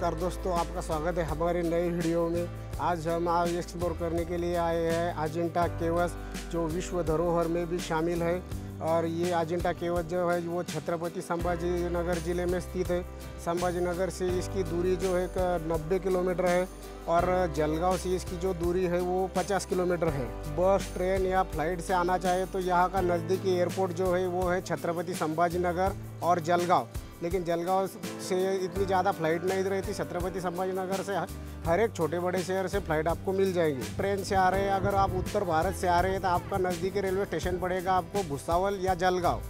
नमस्कार दोस्तों, आपका स्वागत है हमारी नई वीडियो में। आज हम एक्सप्लोर करने के लिए आए हैं अजंता केव्स, जो विश्व धरोहर में भी शामिल है। और ये अजंता केव्स जो है वो छत्रपति संभाजी नगर ज़िले में स्थित है। संभाजी नगर से इसकी दूरी जो है 90 किलोमीटर है और जलगांव से इसकी जो दूरी है वो 50 किलोमीटर है। बस, ट्रेन या फ्लाइट से आना चाहे तो यहाँ का नज़दीकी एयरपोर्ट जो है वो है छत्रपति संभाजी नगर और जलगांव। लेकिन जलगांव से इतनी ज़्यादा फ़्लाइट नहीं रहती। छत्रपति संभाजी नगर से हर एक छोटे बड़े शहर से फ़्लाइट आपको मिल जाएगी। ट्रेन से आ रहे हैं, अगर आप उत्तर भारत से आ रहे हैं तो आपका नज़दीकी रेलवे स्टेशन पड़ेगा आपको भुसावल या जलगांव।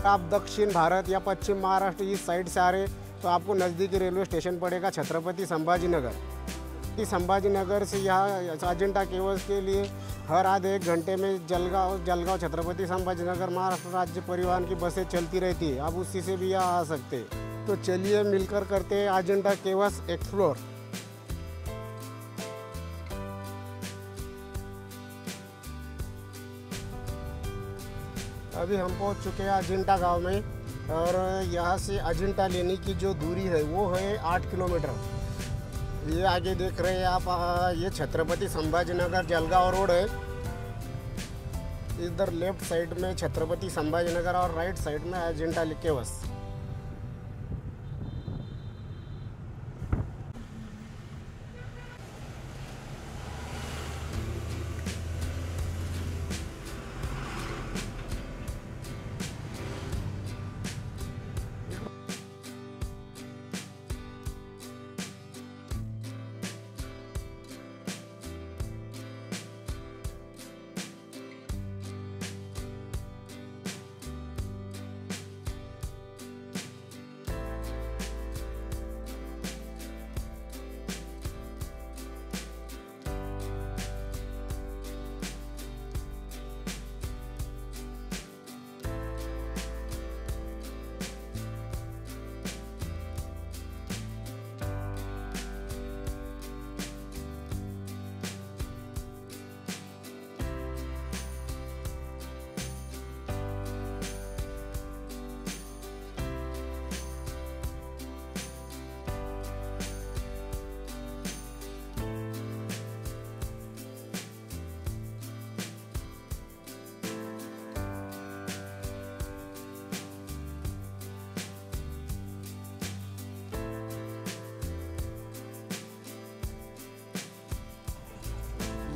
आप दक्षिण भारत या पश्चिम महाराष्ट्र इस साइड से आ रहे हैं तो आपको नज़दीकी रेलवे स्टेशन पड़ेगा छत्रपति संभाजी नगर। संभाजी नगर से यहाँ अजंता केव्स के लिए हर आधे एक घंटे में जलगांव छत्रपति संभाजी नगर महाराष्ट्र राज्य परिवहन की बसें चलती रहती है। आप उसी से भी यहाँ आ सकते हैं। तो चलिए मिलकर करते हैं अजंता केव्स एक्सप्लोर। अभी हम पहुँच चुके हैं अजंता गांव में और यहाँ से अजंता लेने की जो दूरी है वो है 8 किलोमीटर। ये आगे देख रहे हैं आप, ये छत्रपति संभाजी नगर जलगांव रोड है। इधर लेफ्ट साइड में छत्रपति संभाजी नगर और राइट साइड में अजंता केव्स।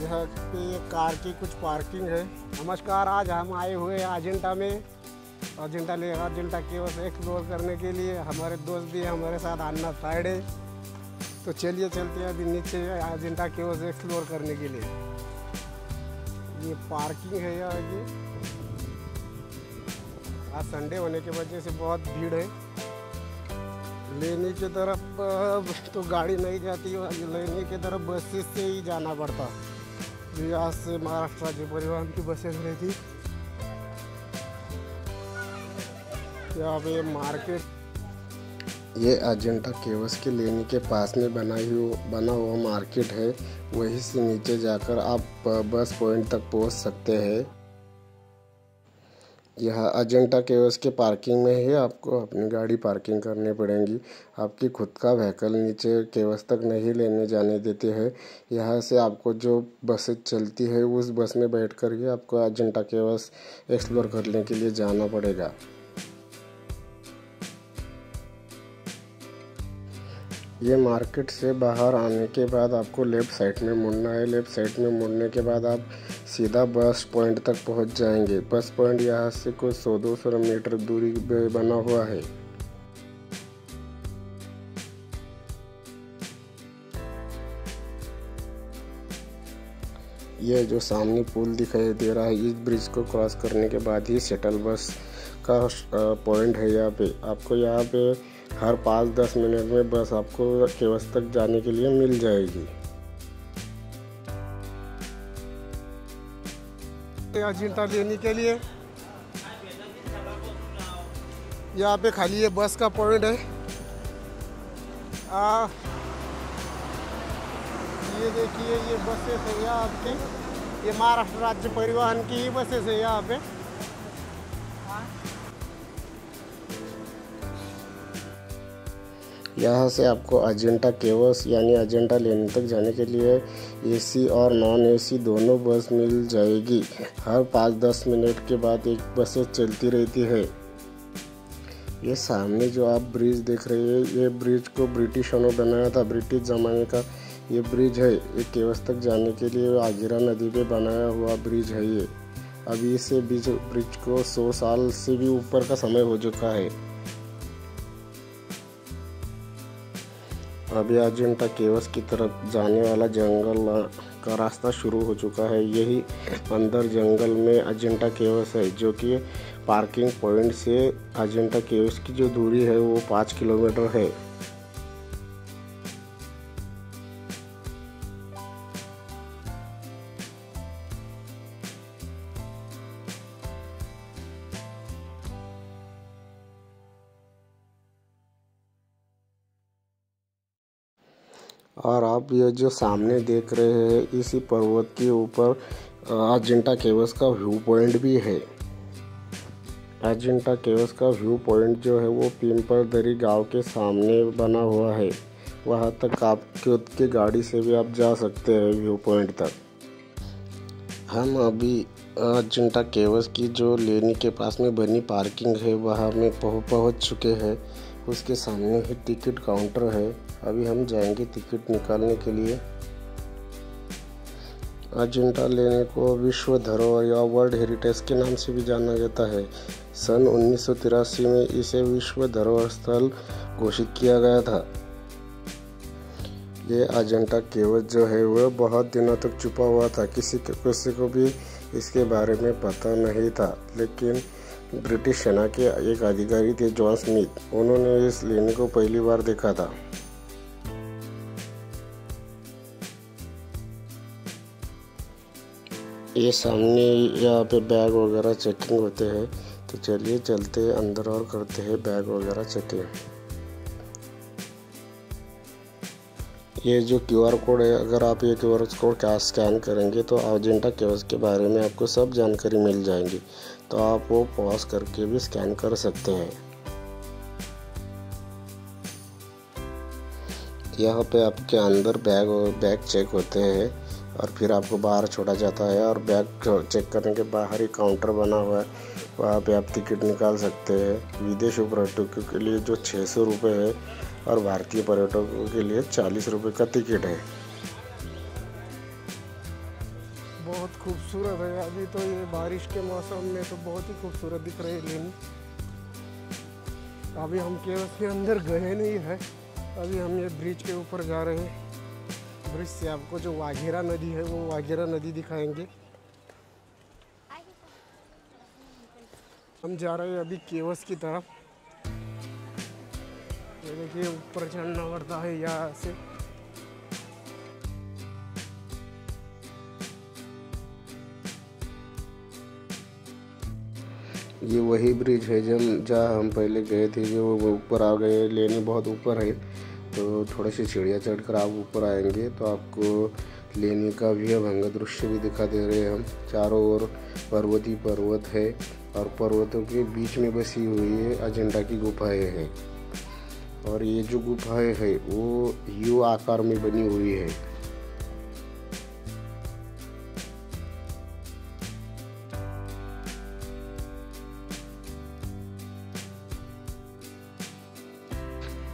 यहाँ पे कार की कुछ पार्किंग है। नमस्कार, आज हम आए हुए हैं अजंता में, अजंता केव्स एक्सप्लोर करने के लिए। हमारे दोस्त भी हमारे साथ अन्ना फ्राइडे। तो चलिए चलते हैं अभी नीचे अजंता केव्स एक्सप्लोर करने के लिए। ये पार्किंग है यहाँ आगे। आज संडे होने की वजह से बहुत भीड़ है। लेने की तरफ तो गाड़ी नहीं जाती, लेने की तरफ बसेस से ही जाना पड़ता। यहाँ से महाराष्ट्र राज्य परिवहन की बसें रहती। यहाँ पे मार्केट, ये अजंता केव्स के लेने के पास में बना हुआ मार्केट है। वहीं से नीचे जाकर आप बस पॉइंट तक पहुँच सकते हैं। यह अजंता केव्स के पार्किंग में ही आपको अपनी गाड़ी पार्किंग करनी पड़ेगी। आपकी खुद का व्हीकल नीचे केव्स तक नहीं लेने जाने देते हैं। यहाँ से आपको जो बसें चलती है उस बस में बैठकर ही आपको अजंता केव्स एक्सप्लोर करने के लिए जाना पड़ेगा। ये मार्केट से बाहर आने के बाद आपको लेफ़्ट साइड में मुड़ना है। लेफ़्ट साइड में मुड़ने के बाद आप सीधा बस पॉइंट तक पहुंच जाएंगे। बस पॉइंट यहाँ से कुछ 100-200 मीटर दूरी पे बना हुआ है। यह जो सामने पुल दिखाई दे रहा है, इस ब्रिज को क्रॉस करने के बाद ही शटल बस का पॉइंट है। यहाँ पे आपको यहाँ पे हर 5-10 मिनट में बस आपको केव्स तक जाने के लिए मिल जाएगी। अजंता लेने के लिए यहाँ पे खाली ये बस का पॉइंट है। ये देखिए, ये बसेस है यहाँ आपकी, ये महाराष्ट्र राज्य परिवहन की ही बसेस है यहाँ पे। यहाँ से आपको अजंता केव्स यानी अजंता लेनी तक जाने के लिए एसी और नॉन एसी दोनों बस मिल जाएगी। हर 5-10 मिनट के बाद एक बस चलती रहती है। ये सामने जो आप ब्रिज देख रहे हैं, ये ब्रिज को ब्रिटिशों ने बनाया था। ब्रिटिश ज़माने का ये ब्रिज है। ये केव्स तक जाने के लिए आगीरा नदी पे बनाया हुआ ब्रिज है ये। अभी इसे ब्रिज को 100 साल से भी ऊपर का समय हो चुका है। अभी अजंता केव्स की तरफ जाने वाला जंगल का रास्ता शुरू हो चुका है। यही अंदर जंगल में अजंता केव्स है, जो कि पार्किंग पॉइंट से अजंता केव्स की जो दूरी है वो 5 किलोमीटर है। और आप ये जो सामने देख रहे हैं, इसी पर्वत के ऊपर अजंता केव्स का व्यू पॉइंट भी है। अजंता केव्स का व्यू पॉइंट जो है वो पिंपलदरी गांव के सामने बना हुआ है। वहां तक आप खुद की गाड़ी से भी आप जा सकते हैं व्यू पॉइंट तक। हम अभी अजंता केव्स की जो लेनी के पास में बनी पार्किंग है वहाँ में पहुँच चुके हैं। उसके सामने ही टिकट काउंटर है। अभी हम जाएंगे टिकट निकालने के लिए। अजंता लेनी को विश्व धरोहर या वर्ल्ड हेरिटेज के नाम से भी जाना जाता है। सन 1983 में इसे विश्व धरोहर स्थल घोषित किया गया था। ये अजंता केव्स जो है वह बहुत दिनों तक छुपा हुआ था। किसी को भी इसके बारे में पता नहीं था, लेकिन ब्रिटिश सेना के एक अधिकारी थे जॉन स्मिथ, उन्होंने इस लेनी को पहली बार देखा था। ये सामने यहाँ पे बैग वगैरह चेकिंग होते हैं, तो चलिए चलते हैं अंदर और करते हैं बैग वगैरह चेकिंग। ये जो QR कोड है, अगर आप ये QR कोड स्कैन करेंगे तो अजंता केव्स के बारे में आपको सब जानकारी मिल जाएगी। तो आप वो पॉज करके भी स्कैन कर सकते हैं। यहाँ पे आपके अंदर बैग चेक होते हैं और फिर आपको बाहर छोड़ा जाता है। और बैग चेक करने के बाहर ही काउंटर बना हुआ है, वहाँ पे आप टिकट निकाल सकते हैं। विदेशी पर्यटकों के लिए जो 600 रुपये है और भारतीय पर्यटकों के लिए 40 रुपये का टिकट है। बहुत खूबसूरत है। अभी तो ये बारिश के मौसम में तो बहुत ही खूबसूरत दिख रही है लेनी। अभी हम केव्स के अंदर गए नहीं है, अभी हम ये ब्रिज के ऊपर जा रहे हैं। ब्रिज से आपको जो वाघेरा नदी है वो वाघेरा नदी दिखाएंगे। हम जा रहे हैं अभी केव्स की तरफ। ये देखिए ऊपर चढ़ना पड़ता है यहाँ से। ये वही ब्रिज है जहाँ हम पहले गए थे, जो वो ऊपर आ गए। लेनी बहुत ऊपर है, तो थोड़ी सी सीढ़ियाँ चढ़कर आप ऊपर आएंगे तो आपको लेनी का विहंगम दृश्य भी दिखा दे रहे हैं हम। चारों ओर पर्वत ही पर्वत है और पर्वतों के बीच में बसी हुई है अजंता की गुफाएं हैं। और ये जो गुफाएं है वो यू आकार में बनी हुई है।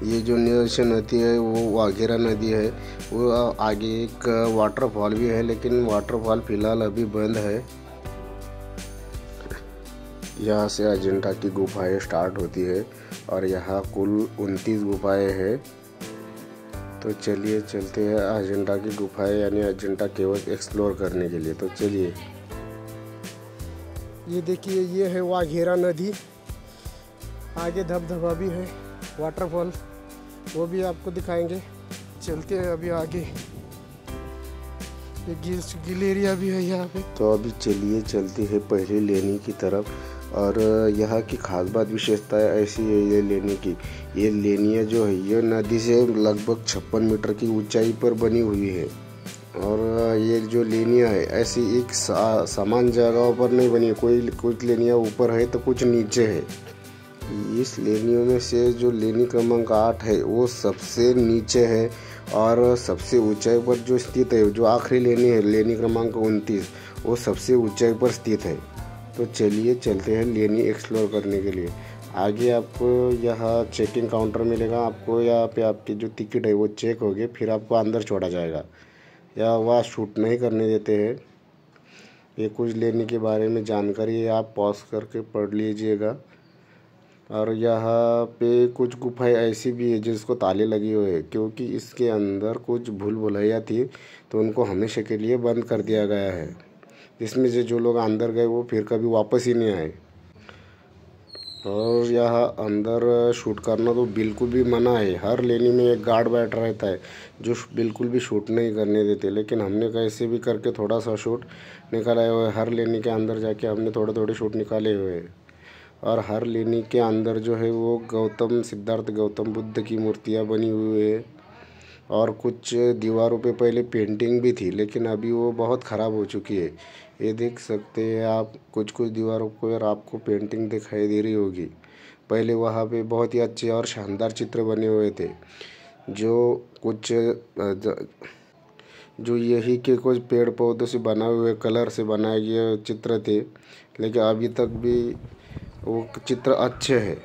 ये जो नदी है वो वाघेरा नदी है। वो आगे एक वाटरफॉल भी है, लेकिन वाटरफॉल फिलहाल अभी बंद है। यहाँ से अजंता की गुफाएं स्टार्ट होती है और यहाँ कुल 29 गुफाएं हैं। तो चलिए चलते हैं अजंता की गुफाएं यानी अजंता केव्स एक्सप्लोर करने के लिए। तो चलिए। ये देखिए ये है वाघेरा नदी। आगे धबधबा भी है, वाटरफॉल, वो भी आपको दिखाएंगे। चलते हैं अभी आगे। ये गिल एरिया भी है यहाँ पे। तो अभी चलिए चलते हैं पहले लेनी की तरफ। और यहाँ की खास बात विशेषता ऐसी है ये लेनी की, ये लेनिया जो है ये नदी से लगभग 56 मीटर की ऊंचाई पर बनी हुई है। और ये जो लेनिया है ऐसी एक समान जगहों पर नहीं बनी है। कुछ लेनिया ऊपर है तो कुछ नीचे है। इस लेनियों में से जो लेनी क्रमांक 8 है वो सबसे नीचे है और सबसे ऊंचाई पर जो स्थित है, जो आखिरी लेनी है लेनी क्रमांक 29, वो सबसे ऊंचाई पर स्थित है। तो चलिए चलते हैं लेनी एक्सप्लोर करने के लिए। आगे आपको यहाँ चेकिंग काउंटर मिलेगा, आपको यहाँ पे आपकी जो टिकट है वो चेक होगी, फिर आपको अंदर छोड़ा जाएगा। या वहाँ शूट नहीं करने देते हैं। ये कुछ लेने के बारे में जानकारी है, आप पॉज करके पढ़ लीजिएगा। और यहाँ पे कुछ गुफाएं ऐसी भी है जिसको ताले लगे हुए हैं, क्योंकि इसके अंदर कुछ भूल भुलैया थी तो उनको हमेशा के लिए बंद कर दिया गया है, जिसमें से जो लोग अंदर गए वो फिर कभी वापस ही नहीं आए। और यहाँ अंदर शूट करना तो बिल्कुल भी मना है। हर लेनी में एक गार्ड बैठा रहता है जो बिल्कुल भी शूट नहीं करने देते, लेकिन हमने कैसे भी करके थोड़ा सा शूट निकाला हुआ है। हर लेनी के अंदर जाके हमने थोड़े थोड़े शूट निकाले हुए हैं। और हर लेनी के अंदर जो है वो सिद्धार्थ गौतम बुद्ध की मूर्तियाँ बनी हुई है। और कुछ दीवारों पे पहले पेंटिंग भी थी, लेकिन अभी वो बहुत ख़राब हो चुकी है। ये देख सकते हैं आप, कुछ कुछ दीवारों पर आपको पेंटिंग दिखाई दे रही होगी। पहले वहाँ पे बहुत ही अच्छे और शानदार चित्र बने हुए थे, जो यही के कुछ पेड़ पौधों से बनाए हुए कलर से बनाए गए चित्र थे, लेकिन अभी तक भी वो चित्र अच्छे हैं।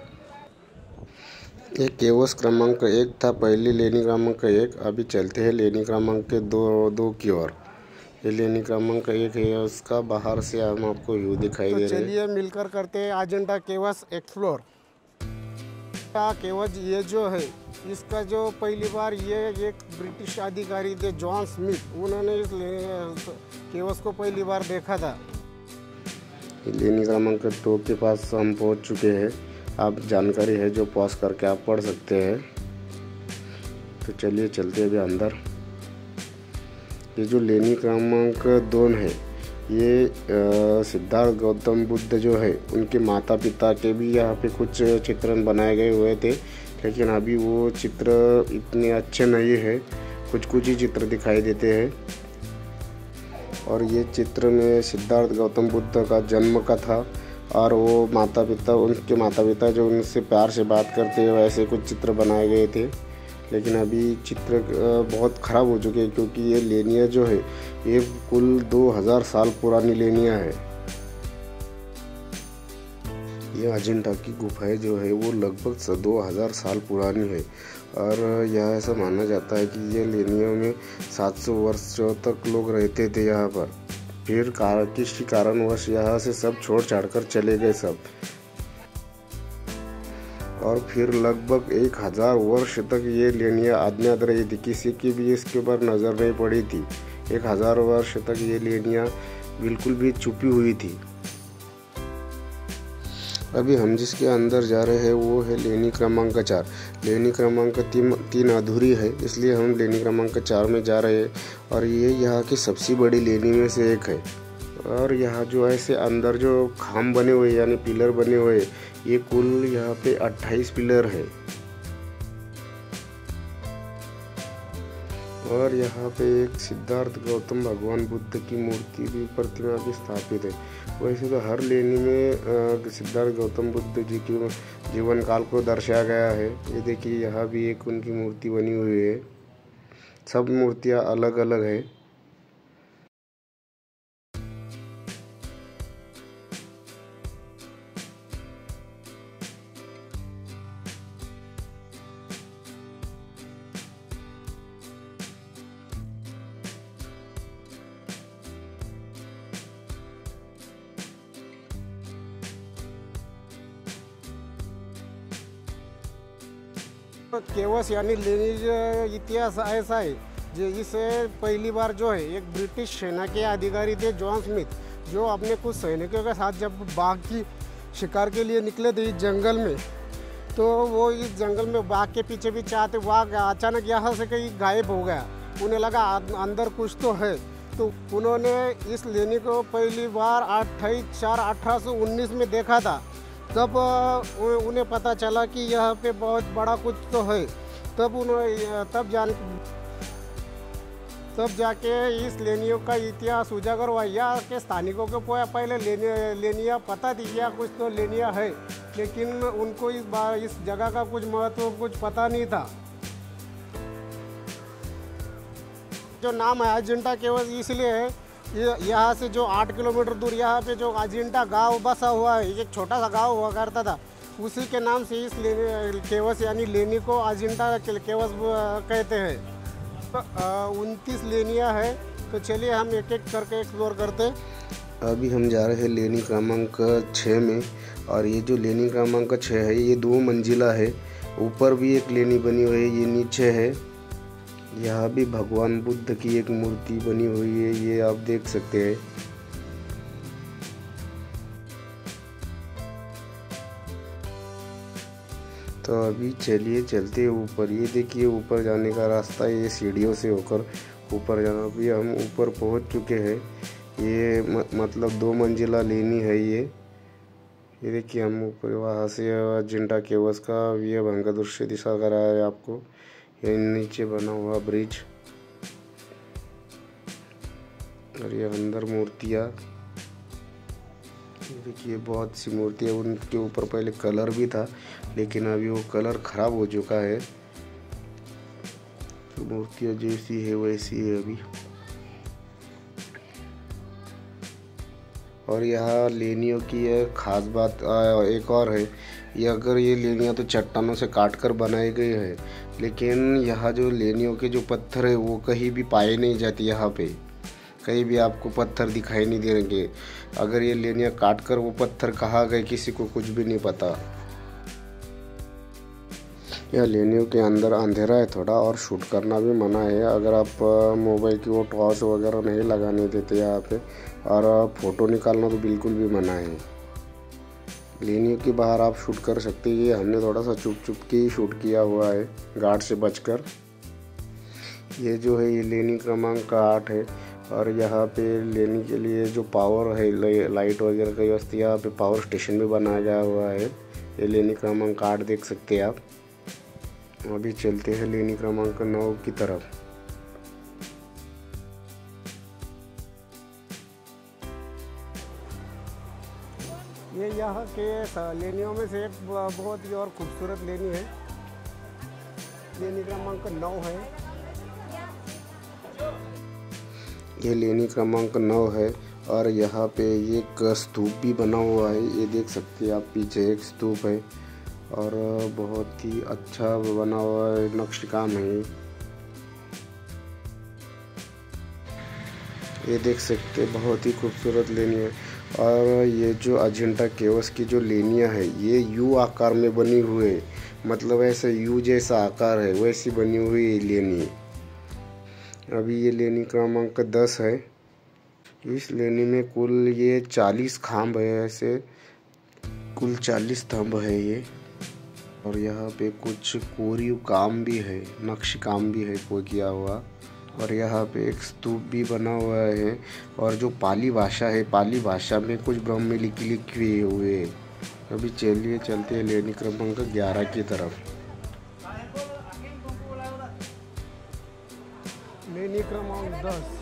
ये केवस क्रमांक 1 था, पहली लेनी क्रमांक 1। अभी चलते हैं लेनी क्रमांक 2 की ओर। ये लेनी क्रमांक 1 है, उसका बाहर से हम आपको व्यू दिखाई दे रहे हैं। चलिए मिलकर करते हैं अजंता केव्स एक्सप्लोर। केव्स ये जो है, इसका जो पहली बार ये एक ब्रिटिश अधिकारी थे जॉन स्मिथ, उन्होंने इस केव्स को पहली बार देखा था। लेनी क्रमांक 2 के पास हम पहुंच चुके हैं। आप जानकारी है जो पॉज करके आप पढ़ सकते हैं। तो चलिए चलते हैं अभी अंदर। ये जो लेनी क्रमांक 2 है, ये सिद्धार्थ गौतम बुद्ध जो है उनके माता पिता के भी यहाँ पे कुछ चित्रण बनाए गए हुए थे, लेकिन अभी वो चित्र इतने अच्छे नहीं है, कुछ कुछ ही चित्र दिखाई देते हैं। और ये चित्र में सिद्धार्थ गौतम बुद्ध का जन्म का था, और वो उनके माता पिता जो उनसे प्यार से बात करते हैं वैसे कुछ चित्र बनाए गए थे। लेकिन अभी चित्र बहुत ख़राब हो चुके हैं, क्योंकि ये लेनियाँ जो है ये कुल 2000 साल पुरानी लेनियाँ है। ये अजंता की गुफाएं जो है वो लगभग 2000 साल पुरानी है। और यह ऐसा माना जाता है कि ये लेनियों में 700 वर्षों तक लोग रहते थे यहाँ पर। फिर किसी कारणवश यहाँ से सब छोड़ छाड़ कर चले गए सब। और फिर लगभग 1000 वर्ष तक ये लेनियाँ अज्ञात रही थी, किसी की भी इसके ऊपर नज़र नहीं पड़ी थी। 1000 वर्ष तक ये लेनियाँ बिल्कुल भी छुपी हुई थी। अभी हम जिसके अंदर जा रहे हैं वो है लेनी क्रमांक 4। लेनी क्रमांक 3 अधूरी है, इसलिए हम लेनी क्रमांक 4 में जा रहे हैं। और ये यहाँ की सबसे बड़ी लेनी में से एक है। और यहाँ जो ऐसे अंदर जो खाम बने हुए यानी पिलर बने हुए, ये कुल यहाँ पे 28 पिलर है। और यहाँ पे एक सिद्धार्थ गौतम भगवान बुद्ध की मूर्ति भी प्रतिमा भी स्थापित है। वैसे तो हर लेनी में सिद्धार्थ गौतम बुद्ध जी के जीवन काल को दर्शाया गया है। ये देखिए यहाँ भी एक उनकी मूर्ति बनी हुई है। सब मूर्तियाँ अलग अलग है। केवस यानी लेनी इतिहास ऐसा है, जो इसे पहली बार जो है एक ब्रिटिश सेना के अधिकारी थे जॉन स्मिथ, जो अपने कुछ सैनिकों के साथ जब बाघ की शिकार के लिए निकले थे इस जंगल में, तो वो इस जंगल में बाघ के पीछे भी चाहते, बाघ अचानक यहाँ से कहीं गायब हो गया। उन्हें लगा अंदर कुछ तो है, तो उन्होंने इस लेनी को पहली बार 28/4/1819 में देखा था। तब उन्हें पता चला कि यहाँ पे बहुत बड़ा कुछ तो है। तब जाके इस लेनियों का इतिहास उजागर हुआ। यहाँ के स्थानिकों को पहले लेनिया पता थी, या कुछ तो लेनिया है। लेकिन उनको इस जगह का कुछ महत्व कुछ पता नहीं था। जो नाम है अजिंठा केव्स इसलिए है, यहाँ से जो 8 किलोमीटर दूर यहाँ पे जो अजिंठा गांव बसा हुआ है, एक छोटा सा गांव हुआ करता था, उसी के नाम से इस केव्स यानी लेनी को अजिंठा केव्स कहते हैं। तो 29 लेनियाँ है, तो चलिए हम एक एक करके एक्सप्लोर करते हैं। अभी हम जा रहे हैं लेनी क्रमांक 6 में, और ये जो लेनी क्रमांक 6 है ये 2 मंजिला है। ऊपर भी एक लेनी बनी हुई है, ये नीचे है। यहाँ भी भगवान बुद्ध की एक मूर्ति बनी हुई है, ये आप देख सकते हैं। तो अभी चलिए चलते हैं ऊपर। ये देखिए ऊपर जाने का रास्ता, ये सीढ़ियों से होकर ऊपर जाना। अभी हम ऊपर पहुंच चुके हैं। ये मतलब 2 मंजिला लेनी है ये देखिए हम ऊपर, वहाँ से अजिंठा केव्स का ये भयंकर दृश्य दिखा कर रहा है आपको। ये नीचे बना हुआ ब्रिज, और ये अंदर मूर्तियाँ देखिए, बहुत सी मूर्तियाँ। उनके ऊपर पहले कलर भी था, लेकिन अभी वो कलर खराब हो चुका है। तो मूर्तियाँ जैसी है वैसी है अभी। और यहाँ लेनियों की एक खास बात एक और है, ये अगर ये लेनियाँ तो चट्टानों से काट कर बनाई गई है, लेकिन यहाँ जो लेनियों के जो पत्थर है वो कहीं भी पाए नहीं जाते। यहाँ पे कहीं भी आपको पत्थर दिखाई नहीं देंगे। अगर ये लेनियाँ काट कर वो पत्थर कहाँ गए किसी को कुछ भी नहीं पता। यह लेनियों के अंदर अंधेरा है थोड़ा, और शूट करना भी मना है। अगर आप मोबाइल की वो टॉर्च वगैरह नहीं लगाने देते यहाँ पे, और फ़ोटो निकालना तो बिल्कुल भी मना है। लेनियों के बाहर आप शूट कर सकते हैं। ये हमने थोड़ा सा चुप के ही शूट किया हुआ है, गार्ड से बचकर। ये जो है ये लेनी क्रमांक 8 है, और यहाँ पे लेनी के लिए जो पावर है, लाइट वगैरह की व्यवस्था, यहाँ पे पावर स्टेशन भी बनाया गया हुआ है। ये लेनी क्रमांक 8 देख सकते हैं आप। अभी चलते हैं लेनी क्रमांक 9 की तरफ। ये यहाँ के लेनियों में से एक बहुत ही और खूबसूरत लेनी है। लेनी क्रमांक 9 है। ये लेनी क्रमांक 9 है, और यहाँ पे एक स्तूप भी बना हुआ है। ये देख सकते हैं आप, पीछे एक स्तूप है, और बहुत ही अच्छा बना हुआ है, नक्श काम है। ये देख सकते हैं, बहुत ही खूबसूरत लेनी है। और ये जो अजिंठा केव्स की जो लेनियाँ है, ये यू आकार में बनी हुई है, मतलब ऐसे यू जैसा आकार है वैसी बनी हुई है लेनी। अभी ये लेनी क्रमांक 10 है। इस लेनी में कुल ये 40 खांब है, ऐसे कुल 40 स्तंभ है ये। और यहाँ पे कुछ कोरीव काम भी है, नक्श काम भी है कोई किया हुआ। और यहाँ पे एक स्तूप भी बना हुआ है, और जो पाली भाषा है, पाली भाषा में कुछ ब्रह्म लिखे हुए है। अभी चलिए चलते हैं लेनी क्रमांक 11 की तरफ। लेनी क्रमांक 10।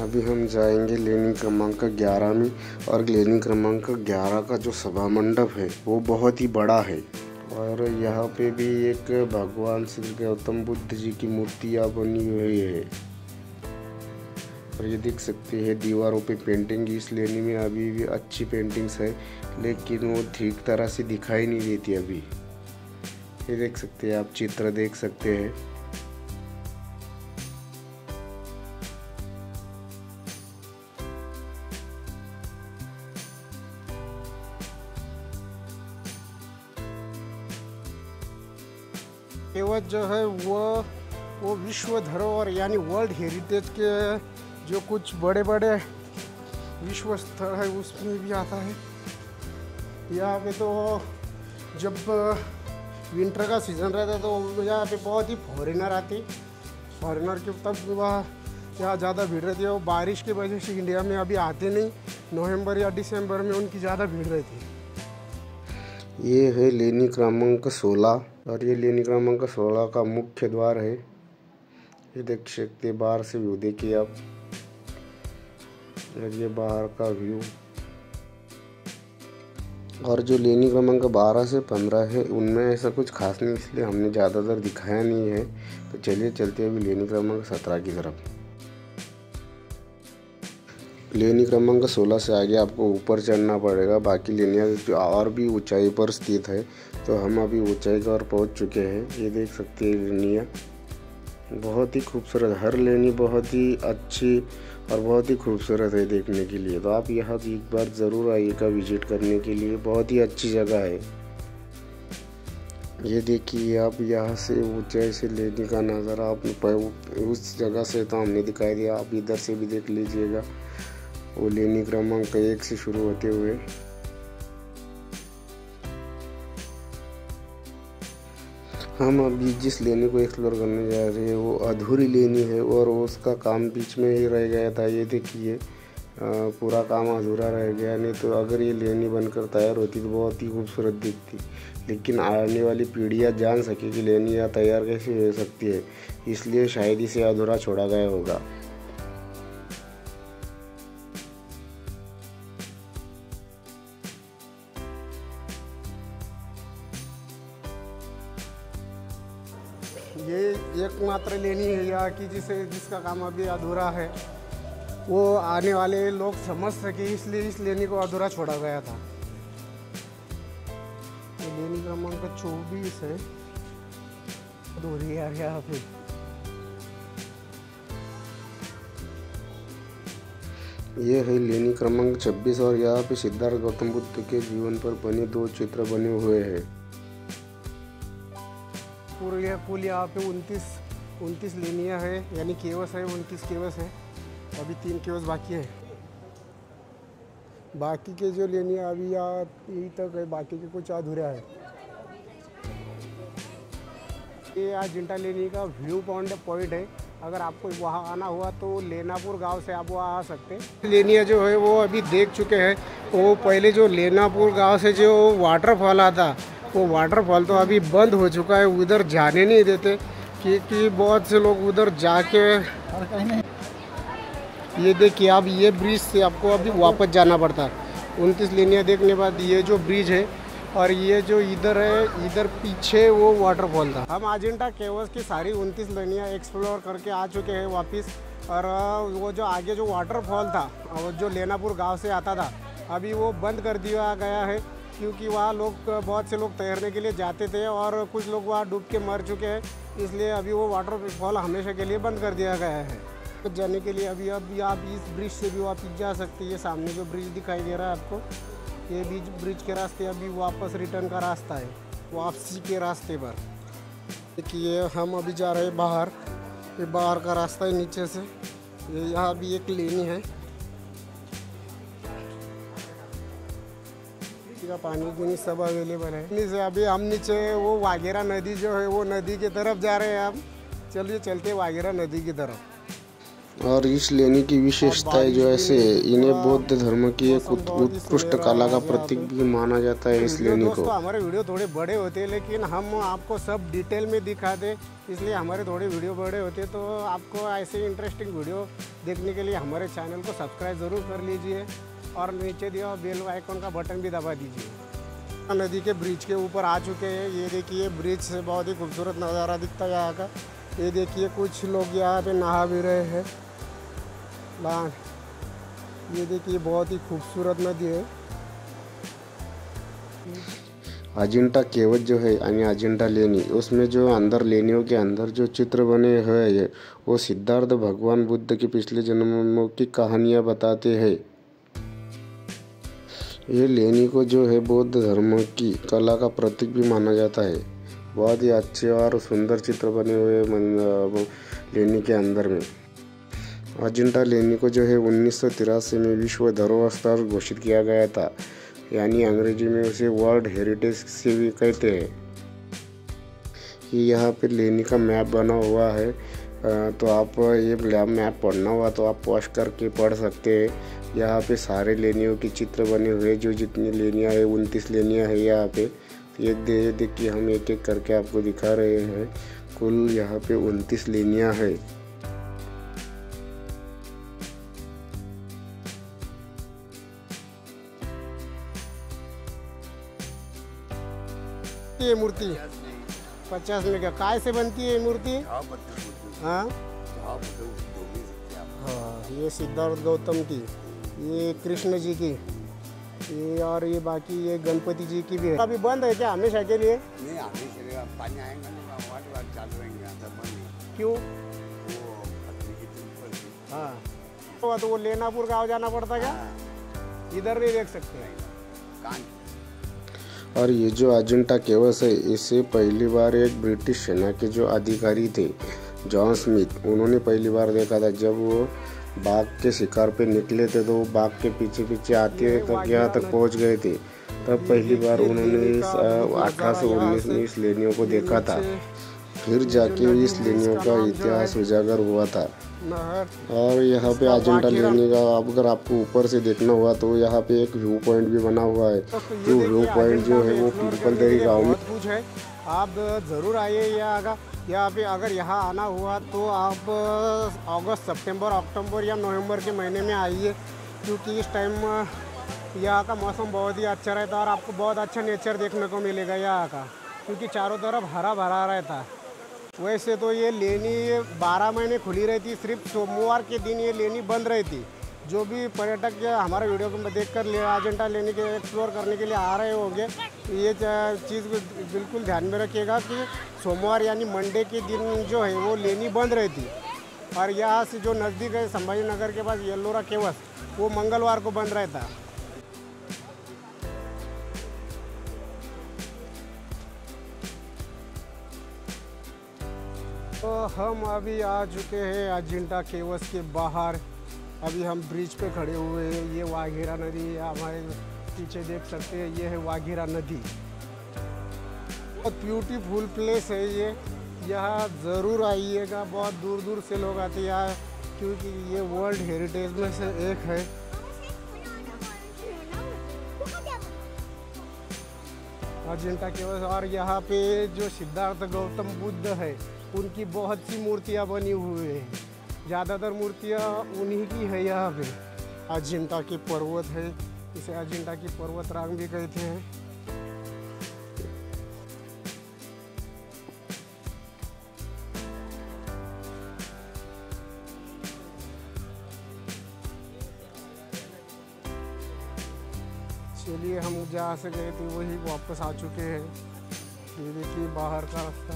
अभी हम जाएंगे लेनी क्रमांक 11 में, और लेनी क्रमांक 11 का जो सभा मंडप है वो बहुत ही बड़ा है। और यहाँ पे भी एक भगवान श्री गौतम बुद्ध जी की मूर्तियाँ बनी हुई है। और ये देख सकते हैं दीवारों पे पेंटिंग। इस लेनी में अभी भी अच्छी पेंटिंग्स है, लेकिन वो ठीक तरह से दिखाई नहीं देती अभी। ये देख सकते हैं आप, चित्र देख सकते हैं। केव्स जो है वो विश्व धरोहर यानी वर्ल्ड हेरिटेज के जो कुछ बड़े बड़े विश्व स्थल है उसमें भी आता है। यहाँ पे तो जब विंटर का सीज़न रहता तो यहाँ पे बहुत ही फॉरेनर आते, फॉरेनर के तब वह यहाँ ज़्यादा भीड़ रहती है। वो बारिश की वजह से इंडिया में अभी आते नहीं, नवंबर या दिसंबर में उनकी ज़्यादा भीड़ रहती है। ये है लेनी क्रमांक 16 और ये लेनी क्रमांक 16 का मुख्य द्वार है। ये देख सकते बाहर से व्यू देखिए आप, और ये बाहर का व्यू। और जो लेनी क्रमांक 12 से 15 है उनमें ऐसा कुछ खास नहीं, इसलिए हमने ज़्यादातर दिखाया नहीं है। तो चलिए चलते हैं अभी लेनी क्रमांक 17 की तरफ। लेनी क्रमांक 16 से आगे आपको ऊपर चढ़ना पड़ेगा। बाकी लेनियाँ जो और भी ऊंचाई पर स्थित है, तो हम अभी ऊंचाई पर पहुंच चुके हैं। ये देख सकते हैं लेनियाँ बहुत ही खूबसूरत, हर लेनी बहुत ही अच्छी और बहुत ही खूबसूरत है देखने के लिए। तो आप यहाँ एक बार ज़रूर आइएगा विजिट करने के लिए, बहुत ही अच्छी जगह है। ये देखिए आप यहाँ से ऊंचाई से लेनी का नज़ारा आप उस जगह से तो हमने दिखाई दिया, आप इधर से भी देख लीजिएगा। वो लेनी क्रमांक 1 से शुरू होते हुए हम अभी जिस लेनी को एक्सप्लोर करने जा रहे हैं वो अधूरी लेनी है और उसका काम बीच में ही रह गया था। ये देखिए पूरा काम अधूरा रह गया, नहीं तो अगर ये लेनी बनकर तैयार होती तो बहुत ही खूबसूरत दिखती। लेकिन आने वाली पीढ़ियाँ जान सके कि लेनी यहाँ तैयार कैसे हो सकती है, इसलिए शायद इसे अधूरा छोड़ा गया होगा। ये एकमात्र लेनी है यहाँ की जिसका काम अभी अधूरा है, वो आने वाले लोग समझ सके, इसलिए इस लेनी को अधूरा छोड़ा गया था। ये लेनी क्रमांक 24 है, अधूरी है यहाँ पे। ये है लेनी क्रमांक 26 और यहाँ पे सिद्धार्थ गौतम बुद्ध के जीवन पर बने 2 चित्र बने हुए हैं। कुल यहाँ पे 29 लेनियाँ है, यानी केवस है, 29 केवस है। अभी 3 केवस बाकी है। बाकी के जो लेनियाँ अभी यही तक है, बाकी के कुछ अधूरा है। ये अजिंठा लेनी का व्यू पॉइंट है। अगर आपको वहाँ आना हुआ तो लेनापुर गांव से आप वहाँ आ सकते हैं। लेनिया जो है वो अभी देख चुके हैं। वो पहले जो लेनापुर गांव से जो वाटरफॉल आता, वो वाटरफॉल तो अभी बंद हो चुका है, उधर जाने नहीं देते क्योंकि बहुत से लोग उधर जाके। ये देखिए आप, ये ब्रिज से आपको अभी वापस जाना पड़ता है। 29 लेनियाँ देखने के बाद ये जो ब्रिज है और ये जो इधर है, इधर पीछे वो वाटरफॉल था। हम अजिंठा केव्स की सारी 29 लेनियाँ एक्सप्लोर करके आ चुके हैं वापस। और वो जो आगे जो वाटरफॉल था, वो जो लेनापुर गांव से आता था, अभी वो बंद कर दिया गया है क्योंकि वहाँ बहुत से लोग तैरने के लिए जाते थे और कुछ लोग वहाँ डूब के मर चुके हैं, इसलिए अभी वो वाटरफॉल हमेशा के लिए बंद कर दिया गया है। तो जाने के लिए अभी आप इस ब्रिज से भी वापस जा सकते हैं। ये सामने जो ब्रिज दिखाई दे रहा है आपको, ये ब्रिज के रास्ते अभी वापस रिटर्न का रास्ता है, वापसी के रास्ते पर। देखिए हम अभी जा रहे हैं बाहर, ये बाहर का रास्ता है नीचे से। ये यहाँ भी एक लेनी है, का पानी पीनी सब अवेलेबल है। नीचे अभी हम नीचे वो वागेरा नदी जो है, वो नदी की तरफ जा रहे हैं हम। चलिए चलते वागेरा नदी की तरफ। और इस लेनी की विशेषताएं जो ऐसे, इन्हें बौद्ध धर्म की एक उत्कृष्ट कला का प्रतीक भी माना जाता है इस लेनी को। हमारे वीडियो थोड़े बड़े होते हैं, लेकिन हम आपको सब डिटेल में दिखाते, इसलिए हमारे थोड़े वीडियो बड़े होते। तो आपको ऐसे इंटरेस्टिंग वीडियो देखने के लिए हमारे चैनल को सब्सक्राइब ज़रूर कर लीजिए और नीचे दिया बेल आइकन का बटन भी दबा दीजिए। नदी के ब्रिज के ऊपर आ चुके हैं। ये देखिए ब्रिज से बहुत ही खूबसूरत नज़ारा दिखता है यहाँ का। ये देखिए कुछ लोग यहाँ पे नहा भी रहे हैं। ये देखिए बहुत ही खूबसूरत नदी है। अजिंठा केवस जो है यानी अजिंठा लेनी, उसमें जो अंदर लेनियों के अंदर जो चित्र बने हुए हैं वो सिद्धार्थ भगवान बुद्ध के पिछले जन्मों की कहानियाँ बताते हैं। ये लेनी को जो है बौद्ध धर्म की कला का प्रतीक भी माना जाता है। बहुत ही अच्छे और सुंदर चित्र बने हुए लेनी के अंदर में। अजिंठा लेनी को जो है 1983 में विश्व धरोहर स्थल घोषित किया गया था। यानी अंग्रेजी में उसे वर्ल्ड हेरिटेज से भी कहते हैं। ये यहाँ पे लेनी का मैप बना हुआ है, तो आप ये मैप पढ़ना हुआ तो आप पॉज करके पढ़ सकते हैं। यहाँ पे सारे लेनियों के चित्र बने हुए, जो जितनी लेनियाँ है 29 लेनियाँ है यहाँ पे। ये देख के हम एक एक करके आपको दिखा रहे हैं। कुल यहाँ पे 29 लेनियाँ है। ये मूर्ति 50 में काय से बनती है ये मूर्ति? हाँ, ये सिद्धार्थ गौतम की, ये कृष्ण जी की, ये और ये बाकी ये गणपति जी की भी है। अभी बंद है क्या हमेशा के लिए? नहीं, हमेशा पानी आएगा ना, चालू रहेंगे। क्यों? हाँ, तो वो लेनापुर गाँव जाना पड़ता क्या? इधर नहीं देख सकते। और ये जो अजंता केव्स है, इसे पहली बार एक ब्रिटिश सेना के जो अधिकारी थे जॉन स्मिथ, उन्होंने पहली बार देखा था। जब वो बाघ के शिकार पे निकले थे तो वो बाघ के पीछे पीछे आते तक यहाँ तक पहुँच गए थे। तब पहली बार उन्होंने इस 1819 में इस लेनियों को देखा था। फिर जाके इस लेनियों का इतिहास उजागर हुआ था। और यहाँ पे अजंता लेनी का अगर आपको ऊपर से देखना हुआ तो यहाँ पे एक व्यू पॉइंट भी बना हुआ है। जो व्यू पॉइंट जो है वो पीपलदरी गाँव में कुछ है। आप ज़रूर आइए यहाँ पे। अगर यहाँ आना हुआ तो आप अगस्त, सितंबर, अक्टूबर या नवंबर के महीने में आइए, क्योंकि इस टाइम यहाँ का मौसम बहुत ही अच्छा रहता है और आपको बहुत अच्छा नेचर देखने को मिलेगा यहाँ का, क्योंकि चारों तरफ हरा भरा रहता है। वैसे तो ये लेनी 12 महीने खुली रहती, सिर्फ सोमवार के दिन ये लेनी बंद रहती। जो भी पर्यटक हमारे वीडियो को देखकर अजंता लेनी के एक्सप्लोर करने के लिए आ रहे होंगे, ये चीज़ बिल्कुल ध्यान में रखिएगा कि सोमवार यानी मंडे के दिन जो है वो लेनी बंद रहती। और यहाँ से जो नज़दीक है संभाजी नगर के पास येल्लोरा केव्स, वो मंगलवार को बंद रहता। तो हम अभी आ चुके हैं अजंता केव्स के बाहर। अभी हम ब्रिज पे खड़े हुए हैं। ये वाघेरा नदी हमारे पीछे देख सकते हैं, ये है वाघेरा नदी। बहुत ब्यूटीफुल प्लेस है ये, यहाँ ज़रूर आइएगा। बहुत दूर दूर से लोग आते हैं यहाँ, क्योंकि ये वर्ल्ड हेरिटेज में से एक है। अजंता केव्स। और यहाँ पे जो सिद्धार्थ गौतम बुद्ध है, उनकी बहुत सी मूर्तियाँ बनी हुई हैं। ज़्यादातर मूर्तियाँ उन्हीं की है यहाँ पे। अजंता के पर्वत है, इसे अजंता की पर्वत रांग भी कहते हैं। चलिए, हम जहाँ से गए थे वही वापस आ चुके हैं। ये देखिए बाहर का रास्ता।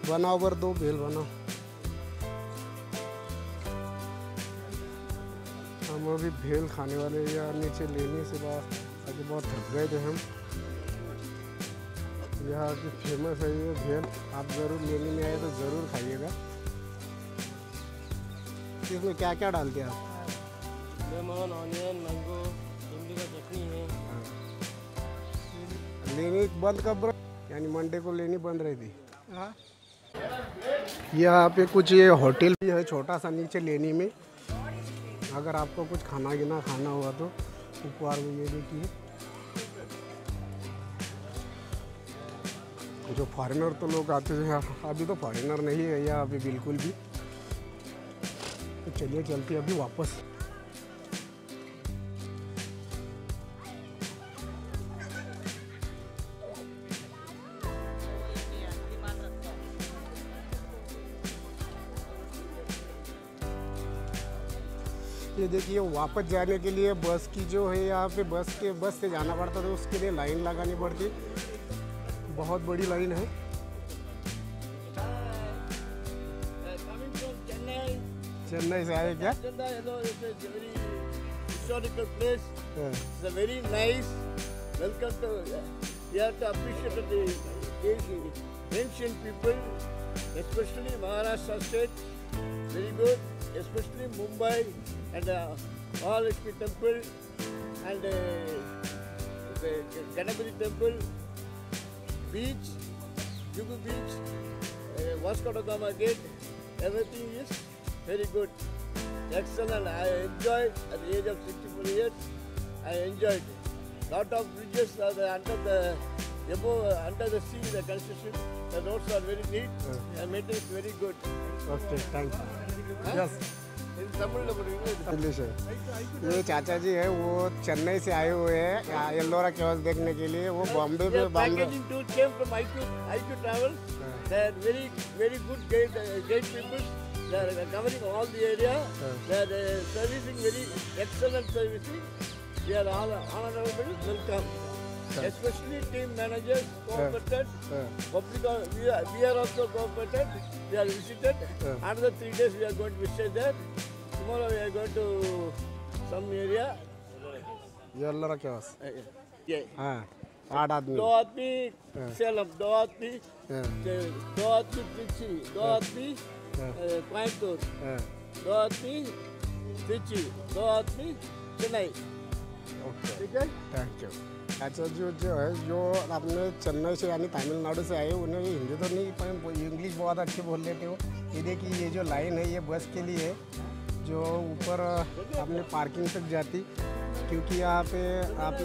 बनाओ बर 2 भेल बनाओ। हम अभी भेल खाने वाले या नीचे लेने से आगे बहुत थक गए थे हम। यहाँ की फेमस है ये भेल, आप ज़रूर लेने में आए तो ज़रूर खाइएगा। इसमें क्या क्या डालते हैं आप? लेमन, ऑनियन, मैंगो, इमली का चटनी है। लेनी बंद कब, यानी मंडे को लेनी बंद रहती। यहाँ पे कुछ ये होटल भी है छोटा सा नीचे लेनी में। अगर आपको कुछ खाना हुआ तो ऊपर में ये देखिए। जो फॉरेनर तो लोग आते हैं, अभी तो फॉरेनर नहीं है यहाँ अभी बिल्कुल भी। तो चलिए चलते अभी वापस। ये देखिए, वापस जाने के लिए बस की जो है यहाँ पे बस से जाना पड़ता, तो उसके लिए लाइन लगानी पड़ती। बहुत बड़ी लाइन है। चेन्नई से आए क्या? Historical place. It's a very nice. Welcome to. You have to appreciate the ancient people, especially Maharashtra state. Very good. especially Mumbai and Mahalakshmi Temple and the Ganapati Temple, beach, Jugu Beach, Vasco da Gama Gate, everything is very good. Excellent. I enjoyed at the age of 64 years. I enjoyed. Lot of bridges are under the sea, the construction. The roads are very neat and maintenance very good. Okay thank you yes In Tamil, English है। ये चाचा जी है वो चेन्नई से आए हुए हैं येल्लोरा caves देखने के लिए। वो बॉम्बे their में Bombay packaging tour came from IQ Travel. They are very good guide people. They are covering all the area. They are servicing very excellent servicing. We are all honorable welcome. Especially team managers cooperated. We are also cooperated. We are visited. Another 3 days we are going to visit there. Tomorrow we are going to some area. Ellora caves Yeah. हाँ 8 आदमी 2 आदमी सेलम, 2 आदमी त्रिची, 2 आदमी कोयम्बटूर, 2 आदमी त्रिची, 2 आदमी Chennai. Okay ठीक है? Thank you. अच्छा जो है जो अपने चेन्नई से यानी तमिलनाडु से आए उन्हें हिंदी तो नहीं पर इंग्लिश बहुत अच्छी बोल लेते हो। ये देखिए ये जो लाइन है ये बस के लिए है जो ऊपर अपने पार्किंग तक जाती क्योंकि यहाँ पे आप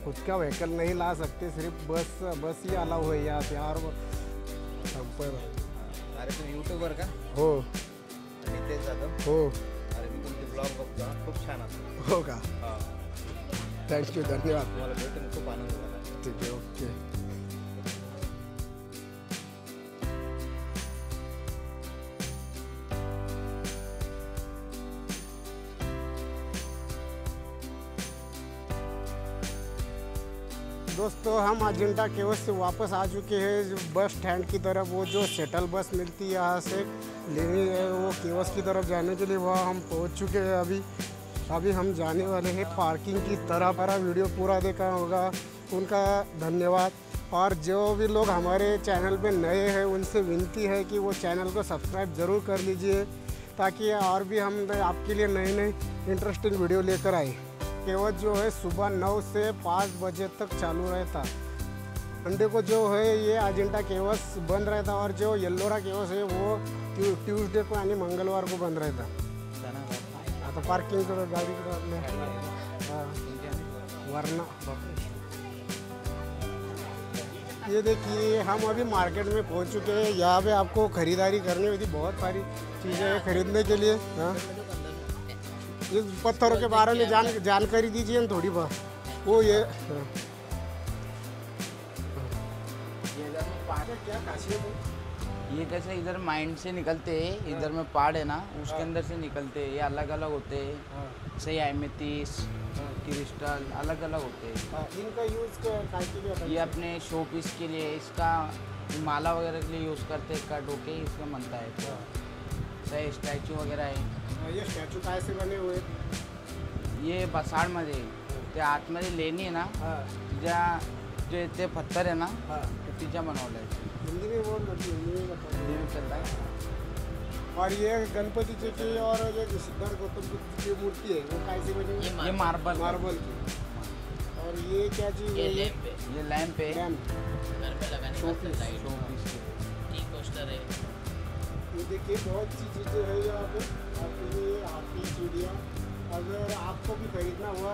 खुद का व्हीकल नहीं ला सकते सिर्फ बस ही अलाउ है यहाँ पे। और ऊपर अरे तुम्ही यूट्यूबर का हो मी तेच जातो हो अरे मी तुमचे ब्लॉग बघतो खूप छान असतो हो का थैंक यू धन्यवाद तुम्हाला भेटून खूप आनंद झाला ठीक है ओके। दोस्तों हम अजंता केव्स से वापस आ चुके हैं जो बस स्टैंड की तरफ। वो जो शटल बस मिलती है यहाँ से लेनी है वो केव्स की तरफ जाने के लिए वहाँ हम पहुँच चुके हैं। अभी हम जाने वाले हैं पार्किंग की तरफ। हमारा वीडियो पूरा देखा होगा उनका धन्यवाद। और जो भी लोग हमारे चैनल पे नए हैं उनसे विनती है कि वो चैनल को सब्सक्राइब ज़रूर कर लीजिए ताकि और भी हम आपके लिए नए इंटरेस्टिंग वीडियो लेकर आए। केव्स जो है सुबह 9 से 5 बजे तक चालू रहता। संडे को जो है ये अजंता केव्स बंद रहता और जो येल्लोरा केव्स है वो ट्यूसडे को यानी मंगलवार को बंद रहता। आता पार्किंग करो गाड़ी को आपने वरना ये देखिए हम अभी मार्केट में पहुंच चुके हैं। यहाँ पे आपको खरीदारी करनी हुई थी बहुत सारी चीज़ें खरीदने के लिए। हाँ इस पत्थरों के बारे में जानकारी दीजिए ना थोड़ी बहुत। वो ये क्या खासियत है? ये कैसे इधर माइंड से निकलते हैं, इधर में पहाड़ है ना उसके अंदर से निकलते हैं। ये अलग अलग होते हैं सही एमेथिस क्रिस्टल अलग अलग होते हैं। इनका यूज़ ये अपने शो पीस के लिए इसका माला वगैरह के लिए यूज़ करते हैं कट होके इसका बनता है। सही स्टॅच्यू वगैरह आहे। ये स्टॅच्यू काय से बने हुए? ये बसाडमध्ये ते आतमध्ये लेणी आहे ना ज्या जे ते पत्थर आहे ना तिच्या बनवलं आहे। हिंदी में बोल सकती हिंदी में बताओ। हिंदी में चलता है। और ये गणपति जी की और ये सिद्धार्थ गौतम बुद्ध की मूर्ति है वो कैसे बनी? ये मार्बल की। और ये क्या चीज़ है? ये लैंप है लैंप घर पे लगाने के वास्ते light showpiece tea coaster है। ये देखिए बहुत सी चीज़ें हैं यहाँ पे आपके लिए। हाथी चिड़िया अगर आपको भी खरीदना हुआ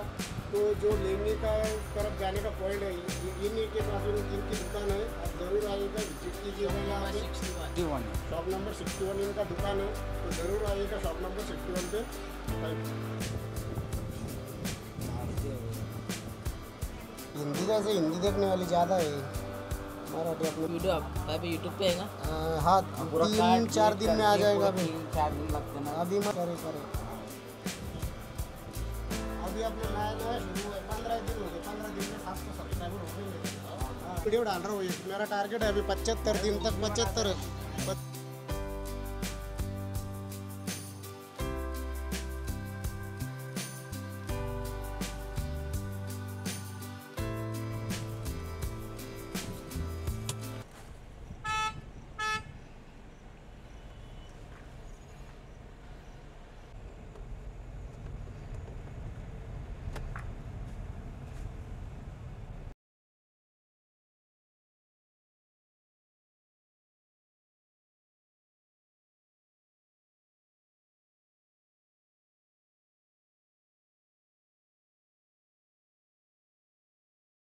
तो जो लेने का तरफ जाने का पॉइंट है इन्हीं के पास इनकी दुकान है। आप ज़रूर आइएगा विजिट कीजिएगा यहाँ पे। शॉप नंबर 61 इनका दुकान है तो ज़रूर आइएगा शॉप नंबर 61 पे। हिंदी का से हिंदी देखने वाली ज़्यादा है मराठी अपने वीडियो आपका भी यूट्यूब पे है ना? हाँ 3-4 दिन में आ जाएगा। अभी 3-4 दिन लगते ना। अभी मत करे अभी अपने नया शुरू है 15 दिन हो गए। 15 दिन में 700 सब्सक्राइबर हो गए। वीडियो डाल रहा हूँ मेरा टारगेट है अभी 75 दिन तक 75